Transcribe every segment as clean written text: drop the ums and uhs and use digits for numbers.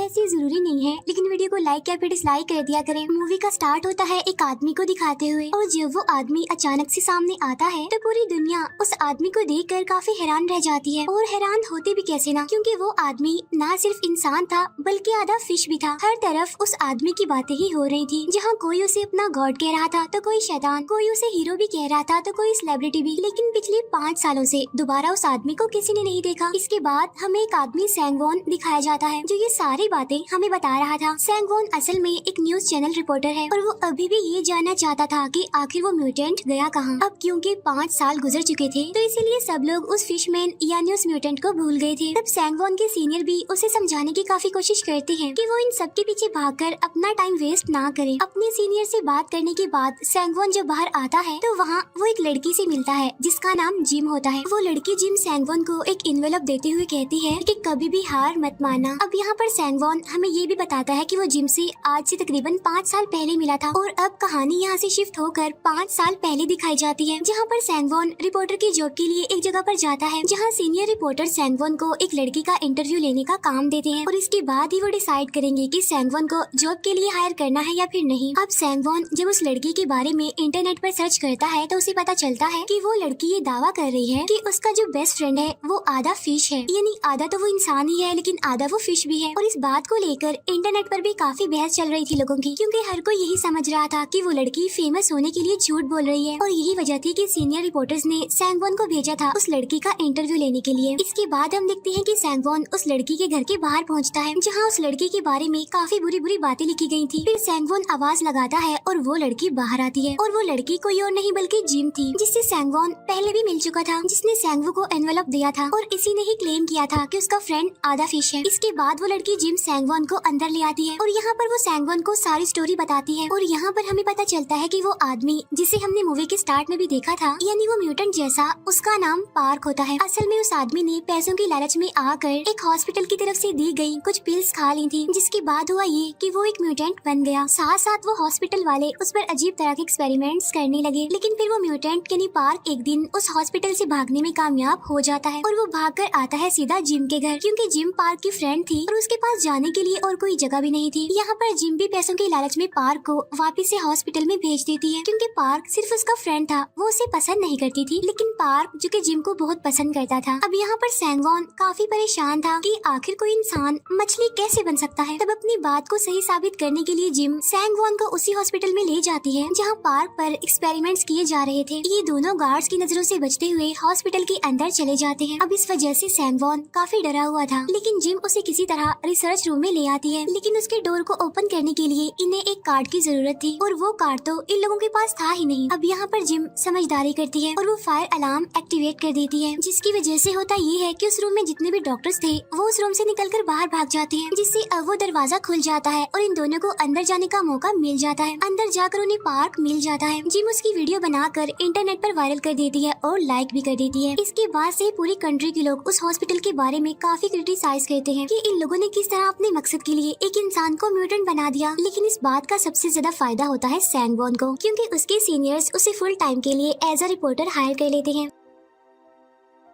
वैसे जरूरी नहीं है, लेकिन वीडियो को लाइक या फिर डिसलाइक कर दिया करें। मूवी का स्टार्ट होता है एक आदमी को दिखाते हुए, और जब वो आदमी अचानक से सामने आता है तो पूरी दुनिया उस आदमी को देखकर काफी हैरान रह जाती है। और हैरान होते भी कैसे ना, क्योंकि वो आदमी ना सिर्फ इंसान था बल्कि आधा फिश भी था। हर तरफ उस आदमी की बातें ही हो रही थी, जहाँ कोई उसे अपना गॉड कह रहा था तो कोई शैतान, कोई उसे हीरो भी कह रहा था तो कोई सेलिब्रिटी भी। लेकिन पिछले 5 सालों से दोबारा उस आदमी को किसी ने नहीं देखा। इसके बाद हमें एक आदमी सैंगवॉन दिखाया जाता है, जो ये सारी बातें हमें बता रहा था। सैंगवॉन असल में एक न्यूज चैनल रिपोर्टर है, और वो अभी भी ये जानना चाहता था कि आखिर वो म्यूटेंट गया कहाँ। अब क्योंकि 5 साल गुजर चुके थे, तो इसीलिए सब लोग उस फिशमैन यानी उस म्यूटेंट को भूल गए थे। तब सैंगवॉन के सीनियर भी उसे समझाने की काफी कोशिश करते हैं कि वो इन सब के पीछे भागकर अपना टाइम वेस्ट ना करे। अपने सीनियर से बात करने के बाद सैंगवॉन जब बाहर आता है तो वहाँ वो एक लड़की से मिलता है जिसका नाम जिम होता है। वो लड़की जिम सैंगवॉन को एक इन्वेलप देते हुए कहती है कि कभी भी हार मत मानना। अब यहाँ पर सैंगवॉन हमें ये भी बताता है कि वो जिम से आज से तकरीबन 5 साल पहले मिला था, और अब कहानी यहाँ से शिफ्ट होकर 5 साल पहले दिखाई जाती है, जहाँ पर सैंगवॉन रिपोर्टर की जॉब के लिए एक जगह पर जाता है, जहाँ सीनियर रिपोर्टर सैंगवॉन को एक लड़की का इंटरव्यू लेने का काम देते हैं, और इसके बाद ही वो डिसाइड करेंगे कि सैंगवॉन को जॉब के लिए हायर करना है या फिर नहीं। अब सैंगवॉन जब उस लड़की के बारे में इंटरनेट पर सर्च करता है तो उसे पता चलता है कि वो लड़की ये दावा कर रही है कि उसका जो बेस्ट फ्रेंड है वो आधा फिश है, यानी आधा तो वो इंसान ही है लेकिन आधा वो फिश भी है। और इस बात को लेकर इंटरनेट पर भी काफी बहस चल रही थी लोगों की, क्योंकि हर कोई यही समझ रहा था कि वो लड़की फेमस होने के लिए झूठ बोल रही है, और यही वजह थी कि सीनियर रिपोर्टर्स ने सैंगवॉन को भेजा था उस लड़की का इंटरव्यू लेने के लिए। इसके बाद हम देखते हैं कि सैंगवॉन उस लड़की के घर के बाहर पहुंचता है, जहां उस लड़की के बारे में काफी बुरी बुरी बातें लिखी गई थी। फिर सैंगवॉन आवाज लगाता है और वो लड़की बाहर आती है, और वो लड़की कोई और नहीं बल्कि जिम थी, जिससे सैंगवॉन पहले भी मिल चुका था, जिसने सैंगवो को एनवेलप दिया था, और इसी ने ही क्लेम किया था कि उसका फ्रेंड आधा फिश है। इसके बाद वो लड़की जिम सैंगवॉन को अंदर ले आती है, और यहाँ पर वो सैंगवॉन को सारी स्टोरी बताती है, और यहाँ पर हमें पता चलता है कि वो आदमी जिसे हमने मूवी के स्टार्ट में भी देखा था, यानी वो म्यूटेंट जैसा, उसका नाम पार्क होता है। असल में उस आदमी ने पैसों की लालच में आकर एक हॉस्पिटल की तरफ से दी गई कुछ पिल्स खा ली थी, जिसके बाद हुआ ये कि वो एक म्यूटेंट बन गया। साथ साथ वो हॉस्पिटल वाले उस पर अजीब तरह के एक्सपेरिमेंट्स करने लगे, लेकिन फिर वो म्यूटेंट यानी पार्क एक दिन उस हॉस्पिटल से भागने में कामयाब हो जाता है, और वो भागकर आता है सीधा जिम के घर, क्योंकि जिम पार्क की फ्रेंड थी और उसके पास जाने के लिए और कोई जगह भी नहीं थी। यहाँ पर जिम भी पैसों के लालच में पार्क को वापस से हॉस्पिटल में भेज देती है, क्योंकि पार्क सिर्फ उसका फ्रेंड था, वो उसे पसंद नहीं करती थी, लेकिन पार्क जो कि जिम को बहुत पसंद करता था। अब यहाँ पर सैंगवॉन काफी परेशान था कि आखिर कोई इंसान मछली कैसे बन सकता है। तब अपनी बात को सही साबित करने के लिए जिम सैंगवॉन को उसी हॉस्पिटल में ले जाती है जहाँ पार्क पर एक्सपेरिमेंट्स किए जा रहे थे। ये दोनों गार्ड्स की नजरों से बचते हुए हॉस्पिटल के अंदर चले जाते हैं। अब इस वजह से सैंगवॉन काफी डरा हुआ था, लेकिन जिम उसे किसी तरह रिसर्च रूम में ले आती है, लेकिन उसके डोर को ओपन करने के लिए इन्हें एक कार्ड की जरूरत थी, और वो कार्ड तो इन लोगों के पास था ही नहीं। अब यहाँ पर जिम समझदारी करती है और वो फायर अलार्म एक्टिवेट कर देती है, जिसकी वजह से होता ये है कि उस रूम में जितने भी डॉक्टर्स थे वो उस रूम से निकलकर बाहर भाग जाते हैं, जिससे अब वो दरवाजा खुल जाता है और इन दोनों को अंदर जाने का मौका मिल जाता है। अंदर जाकर उन्हें पार्क मिल जाता है। जिम उसकी वीडियो बनाकर इंटरनेट पर वायरल कर देती है और लाइक भी कर देती है। इसके बाद से पूरी कंट्री के लोग उस हॉस्पिटल के बारे में काफी क्रिटिसाइज करते हैं कि इन लोगों ने किस तरह अपने मकसद के लिए एक इंसान को म्यूटेंट बना दिया। लेकिन इस बात का सबसे ज्यादा फायदा होता है सैंगवॉन को, क्योंकि उसके सीनियर्स उसे फुल टाइम के लिए एज अ रिपोर्टर हायर कर लेते हैं।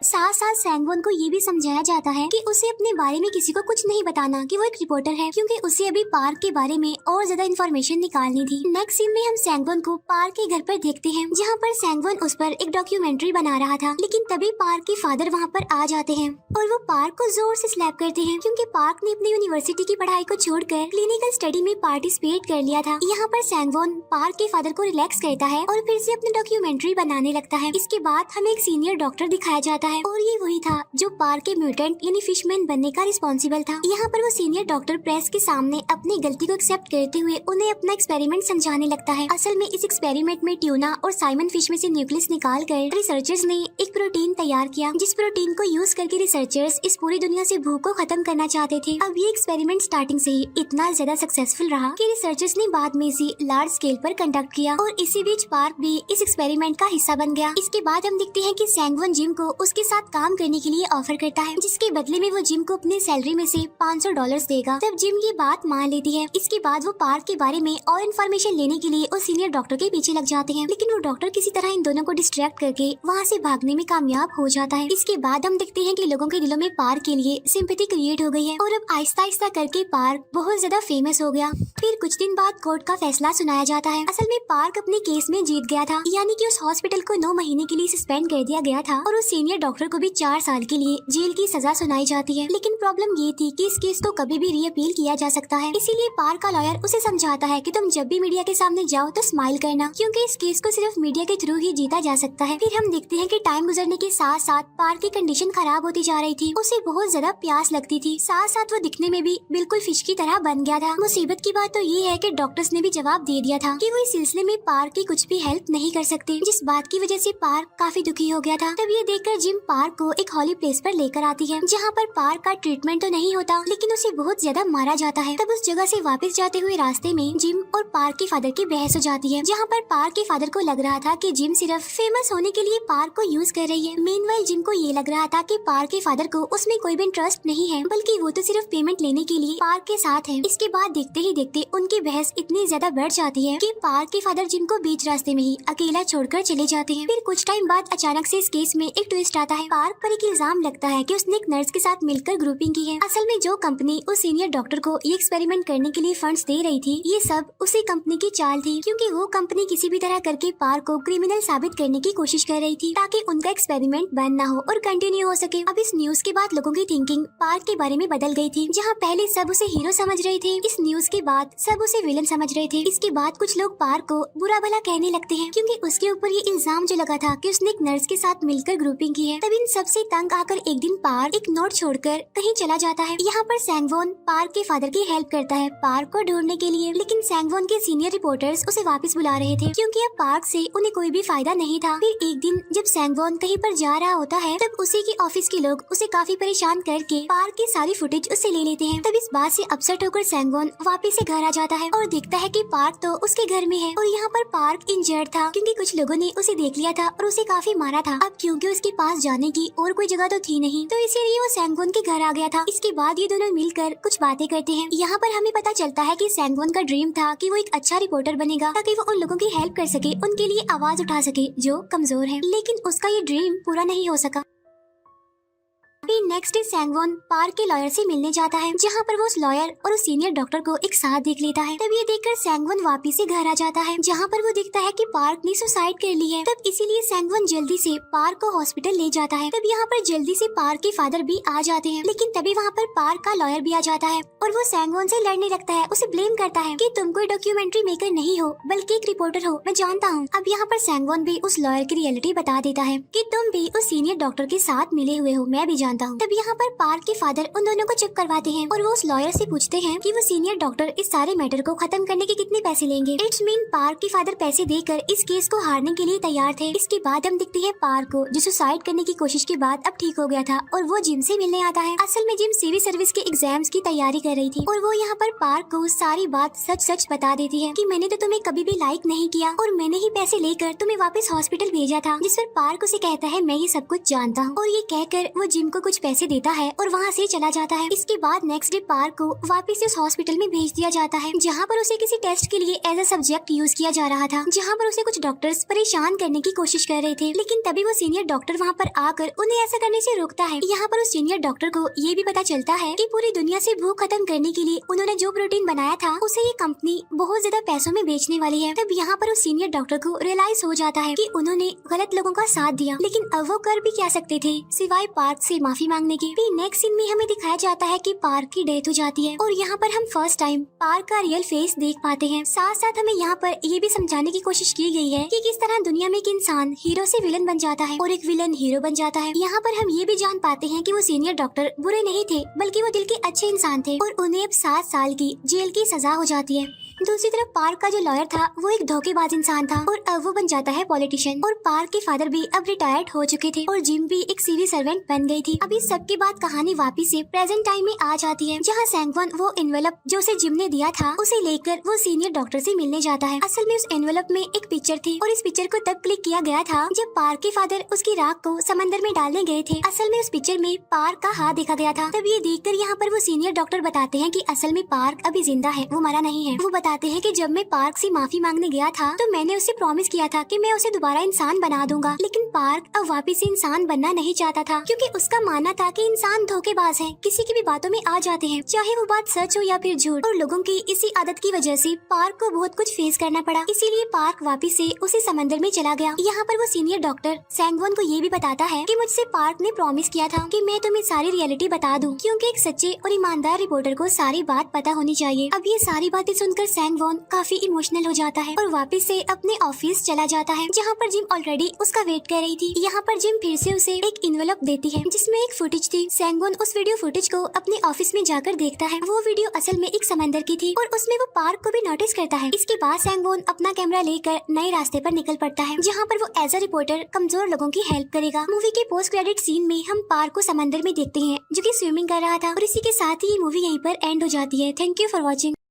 साथ साथ सैंगवॉन को ये भी समझाया जाता है कि उसे अपने बारे में किसी को कुछ नहीं बताना कि वो एक रिपोर्टर है, क्योंकि उसे अभी पार्क के बारे में और ज्यादा इन्फॉर्मेशन निकालनी थी। नेक्स्ट सीन में हम सैंगवॉन को पार्क के घर पर देखते हैं, जहाँ पर सैंगवॉन उस पर एक डॉक्यूमेंट्री बना रहा था, लेकिन तभी पार्क के फादर वहाँ पर आ जाते हैं और वो पार्क को जोर से स्लैप करते हैं, क्योंकि पार्क ने अपनी यूनिवर्सिटी की पढ़ाई को छोड़कर क्लिनिकल स्टडी में पार्टिसिपेट कर लिया था। यहाँ पर सैंगवॉन पार्क के फादर को रिलैक्स करता है और फिर से अपनी डॉक्यूमेंट्री बनाने लगता है। इसके बाद हमें एक सीनियर डॉक्टर दिखाया जाता है, और ये वही था जो पार्क के म्यूटेंट यानी फिशमैन बनने का रिस्पॉन्सिबल था। यहाँ पर वो सीनियर डॉक्टर प्रेस के सामने अपनी गलती को एक्सेप्ट करते हुए उन्हें अपना एक्सपेरिमेंट समझाने लगता है। असल में इस एक्सपेरिमेंट में ट्यूना और साइमन फिश में से न्यूक्लियस निकाल कर रिसर्चर्स ने एक प्रोटीन तैयार किया, जिस प्रोटीन को यूज करके रिसर्चर्स इस पूरी दुनिया से भूख को खत्म करना चाहते थे। अब ये एक्सपेरिमेंट स्टार्टिंग से ही इतना ज्यादा सक्सेसफुल रहा कि रिसर्चर्स ने बाद में इसे लार्ज स्केल पर कंडक्ट किया, और इसी बीच पार्क भी इस एक्सपेरिमेंट का हिस्सा बन गया। इसके बाद हम देखते हैं कि सैंगवॉन जिम को उसके उसके साथ काम करने के लिए ऑफर करता है, जिसके बदले में वो जिम को अपनी सैलरी में से $500 देगा। तब जिम ये बात मान लेती है। इसके बाद वो पार्क के बारे में और इन्फॉर्मेशन लेने के लिए उस सीनियर डॉक्टर के पीछे लग जाते हैं, लेकिन वो डॉक्टर किसी तरह इन दोनों को डिस्ट्रैक्ट करके वहाँ से भागने में कामयाब हो जाता है। इसके बाद हम देखते हैं कि लोगों के दिलों में पार्क के लिए सिंपैथी क्रिएट हो गई है और अब आहिस्ता आहिस्ता करके पार्क बहुत ज्यादा फेमस हो गया। फिर कुछ दिन बाद कोर्ट का फैसला सुनाया जाता है। असल में पार्क अपने केस में जीत गया था, यानी कि उस हॉस्पिटल को 9 महीने के लिए सस्पेंड कर दिया गया था और उस सीनियर डॉक्टर को भी 4 साल के लिए जेल की सजा सुनाई जाती है। लेकिन प्रॉब्लम ये थी कि इस केस को कभी भी रीअपील किया जा सकता है, इसीलिए पार्क का लॉयर उसे समझाता है कि तुम जब भी मीडिया के सामने जाओ तो स्माइल करना, क्योंकि इस केस को सिर्फ मीडिया के थ्रू ही जीता जा सकता है। फिर हम देखते हैं कि टाइम गुजरने के साथ साथ पार्क की कंडीशन खराब होती जा रही थी। उसे बहुत ज्यादा प्यास लगती थी, साथ साथ वो दिखने में भी बिल्कुल फिश की तरह बन गया था। मुसीबत की बात तो ये है कि डॉक्टर्स ने भी जवाब दे दिया था कि वो इस सिलसिले में पार्क की कुछ भी हेल्प नहीं कर सकते, जिस बात की वजह से पार्क काफी दुखी हो गया था। तब ये देखकर जिम पार्क को एक हॉली प्लेस पर लेकर आती है, जहाँ पर पार्क का ट्रीटमेंट तो नहीं होता लेकिन उसे बहुत ज्यादा मारा जाता है। तब उस जगह से वापस जाते हुए रास्ते में जिम और पार्क के फादर की बहस हो जाती है, जहाँ पर पार्क के फादर को लग रहा था कि जिम सिर्फ फेमस होने के लिए पार्क को यूज कर रही है। मीनवाइल जिम को ये लग रहा था कि पार्क के फादर को उसमें कोई भी इंटरेस्ट नहीं है, बल्कि वो तो सिर्फ पेमेंट लेने के लिए पार्क के साथ है। इसके बाद देखते ही देखते उनकी बहस इतनी ज्यादा बढ़ जाती है कि पार्क के फादर जिम को बीच रास्ते में ही अकेला छोड़कर चले जाते हैं। फिर कुछ टाइम बाद अचानक से इस केस में एक ट्विस्ट आता है। पार्क पर एक इल्जाम लगता है कि उसने एक नर्स के साथ मिलकर ग्रुपिंग की है। असल में जो कंपनी उस सीनियर डॉक्टर को ये एक्सपेरिमेंट करने के लिए फंड्स दे रही थी, ये सब उसी कंपनी की चाल थी, क्योंकि वो कंपनी किसी भी तरह करके पार्क को क्रिमिनल साबित करने की कोशिश कर रही थी ताकि उनका एक्सपेरिमेंट बंद ना हो और कंटिन्यू हो सके। अब इस न्यूज के बाद लोगों की थिंकिंग पार्क के बारे में बदल गई थी। जहाँ पहले सब उसे हीरो समझ रहे थे, इस न्यूज के बाद सब उसे विलन समझ रहे थे। इसके बाद कुछ लोग पार्क को बुरा भला कहने लगते हैं, क्योंकि उसके ऊपर ये इल्जाम जो लगा था कि उसने एक नर्स के साथ मिलकर ग्रुपिंग की है। तब इन सबसे तंग आकर एक दिन पार्क एक नोट छोड़कर कहीं चला जाता है। यहाँ पर सैंगवोन पार्क के फादर की हेल्प करता है पार्क को ढूंढने के लिए, लेकिन सैंगवोन के सीनियर रिपोर्टर्स उसे वापस बुला रहे थे, क्योंकि अब पार्क से उन्हें कोई भी फायदा नहीं था। फिर एक दिन जब सैंगवोन कहीं पर जा रहा होता है, तब उसी के ऑफिस के लोग उसे काफी परेशान करके पार्क की सारी फुटेज उससे ले लेते हैं। तब इस बात से अपसेट होकर सैंगवोन वापस से घर आ जाता है और देखता है कि पार्क तो उसके घर में है और यहाँ पर पार्क इंजर्ड था, क्योंकि कुछ लोगों ने उसे देख लिया था और उसे काफी मारा था। अब क्योंकि उसके पास जाने की और कोई जगह तो थी नहीं, तो इसीलिए वो सैंगवोन के घर आ गया था। इसके बाद ये दोनों मिलकर कुछ बातें करते हैं। यहाँ पर हमें पता चलता है कि सैंगवोन का ड्रीम था कि वो एक अच्छा रिपोर्टर बनेगा ताकि वो उन लोगों की हेल्प कर सके, उनके लिए आवाज उठा सके जो कमजोर है, लेकिन उसका ये ड्रीम पूरा नहीं हो सका। फिर नेक्स्ट डे सैंगवोन पार्क के लॉयर से मिलने जाता है, जहाँ पर वो उस लॉयर और उस सीनियर डॉक्टर को एक साथ देख लेता है। तब ये देखकर सैंगवोन वापस से घर आ जाता है, जहाँ पर वो देखता है कि पार्क ने सुसाइड कर ली है। तब इसीलिए सैंगवोन जल्दी से पार्क को हॉस्पिटल ले जाता है। तब यहाँ पर जल्दी से पार्क के फादर भी आ जाते हैं, लेकिन तभी वहाँ पर पार्क का लॉयर भी आ जाता है और वो सैंगवोन से लड़ने लगता है, उसे ब्लेम करता है कि तुम कोई डॉक्यूमेंट्री मेकर नहीं हो बल्कि एक रिपोर्टर हो, मैं जानता हूँ। अब यहाँ पर सैंगवोन भी उस लॉयर की रियलिटी बता देता है कि तुम भी उस सीनियर डॉक्टर के साथ मिले हुए हो, मैं भी जानता हूँ। तब यहाँ पर पार्क के फादर उन दोनों को चुप करवाते हैं और वो उस लॉयर से पूछते हैं कि वो सीनियर डॉक्टर इस सारे मैटर को खत्म करने के कितने पैसे लेंगे। इट्स मीन पार्क के फादर पैसे देकर इस केस को हारने के लिए तैयार थे। इसके बाद हम दिखते हैं पार्क को, जो सुसाइड करने की कोशिश के बाद अब ठीक हो गया था और वो जिम से मिलने आता है। असल में जिम सिविल सर्विस के एग्जाम्स की तैयारी कर रही थी और वो यहाँ पर पार्क को सारी बात सच सच बता देती है कि मैंने तो तुम्हें कभी भी लाइक नहीं किया और मैंने ही पैसे लेकर तुम्हें वापस हॉस्पिटल भेजा था। जिस पर पार्क उसे कहता है मैं ये सब कुछ जानता हूँ, और ये कहकर वो जिम को कुछ पैसे देता है और वहाँ से चला जाता है। इसके बाद नेक्स्ट डे पार्क को वापस से उस हॉस्पिटल में भेज दिया जाता है, जहाँ पर उसे किसी टेस्ट के लिए एज अ सब्जेक्ट यूज किया जा रहा था, जहाँ पर उसे कुछ डॉक्टर्स परेशान करने की कोशिश कर रहे थे। लेकिन तभी वो सीनियर डॉक्टर वहाँ पर आकर उन्हें ऐसा करने से रोकता है। यहाँ पर उस सीनियर डॉक्टर को ये भी पता चलता है कि पूरी दुनिया से भूख खत्म करने के लिए उन्होंने जो प्रोटीन बनाया था उसे ये कंपनी बहुत ज्यादा पैसों में बेचने वाली है। तब यहाँ पर उस सीनियर डॉक्टर को रियलाइज हो जाता है कि उन्होंने गलत लोगों का साथ दिया, लेकिन अब वो कर भी क्या सकते थे सिवाय पार्क से माफी मांगने के। फिर नेक्स्ट सीन में हमें दिखाया जाता है कि पार्क की डेथ हो जाती है और यहाँ पर हम फर्स्ट टाइम पार्क का रियल फेस देख पाते हैं। साथ साथ हमें यहाँ पर ये भी समझाने की कोशिश की गई है कि किस तरह दुनिया में एक इंसान हीरो से विलन बन जाता है और एक विलन हीरो बन जाता है। यहाँ पर हम ये भी जान पाते हैं कि वो सीनियर डॉक्टर बुरे नहीं थे, बल्कि वो दिल के अच्छे इंसान थे और उन्हें अब 7 साल की जेल की सजा हो जाती है। दूसरी तरफ पार्क का जो लॉयर था वो एक धोखेबाज इंसान था और अब वो बन जाता है पॉलिटिशियन। और पार्क के फादर भी अब रिटायर्ड हो चुके थे और जिम भी एक सिविल सर्वेंट बन गई थी। अभी सबके बाद कहानी वापिस से प्रेजेंट टाइम में आ जाती है, जहाँ सैंगवॉन वो एनवेलप जो उसे जिम ने दिया था उसे लेकर वो सीनियर डॉक्टर से मिलने जाता है। असल में उस एनवेलप में एक पिक्चर थी और इस पिक्चर को तब क्लिक किया गया था जब पार्क के फादर उसकी राख को समंदर में डालने गए थे। असल में उस पिक्चर में पार्क का हाथ देखा गया था। तब ये देखकर यहाँ पर वो सीनियर डॉक्टर बताते हैं कि असल में पार्क अभी जिंदा है, वो मरा नहीं है। वो बताते हैं कि जब मैं पार्क से माफी मांगने गया था तो मैंने उसे प्रॉमिस किया था कि मैं उसे दोबारा इंसान बना दूंगा, लेकिन पार्क अब वापिस से इंसान बनना नहीं चाहता था क्योंकि उसका मानना था कि इंसान धोखेबाज है, किसी की भी बातों में आ जाते हैं, चाहे वो बात सच हो या फिर झूठ। और लोगों की इसी आदत की वजह से पार्क को बहुत कुछ फेस करना पड़ा, इसीलिए पार्क वापिस से उसी समंदर में चला गया। यहाँ पर वो सीनियर डॉक्टर सैंगवॉन को ये भी बताता है कि मुझसे पार्क ने प्रॉमिस किया था कि मैं तुम्हें सारी रियलिटी बता दूं, क्योंकि एक सच्चे और ईमानदार रिपोर्टर को सारी बात पता होनी चाहिए। अब ये सारी बातें सुनकर सैंगवॉन काफी इमोशनल हो जाता है और वापस से अपने ऑफिस चला जाता है, जहाँ पर जिम ऑलरेडी उसका वेट कर रही थी। यहाँ पर जिम फिर से उसे एक इन्वेलप देती है जिसमें एक फुटेज थी। सैंगवॉन उस वीडियो फुटेज को अपने ऑफिस में जाकर देखता है। वो वीडियो असल में एक समंदर की थी और उसमें वो पार्क को भी नोटिस करता है। इसके बाद सैंगवॉन अपना कैमरा लेकर नए रास्ते पर निकल पड़ता है, जहाँ पर वो एज अ रिपोर्टर कमजोर लोगों की हेल्प करेगा। मूवी के पोस्ट क्रेडिट सीन में हम पार्क को समंदर में देखते हैं जो कि स्विमिंग कर रहा था और इसी के साथ ही ये मूवी यहीं पर एंड हो जाती है। Thank you for watching.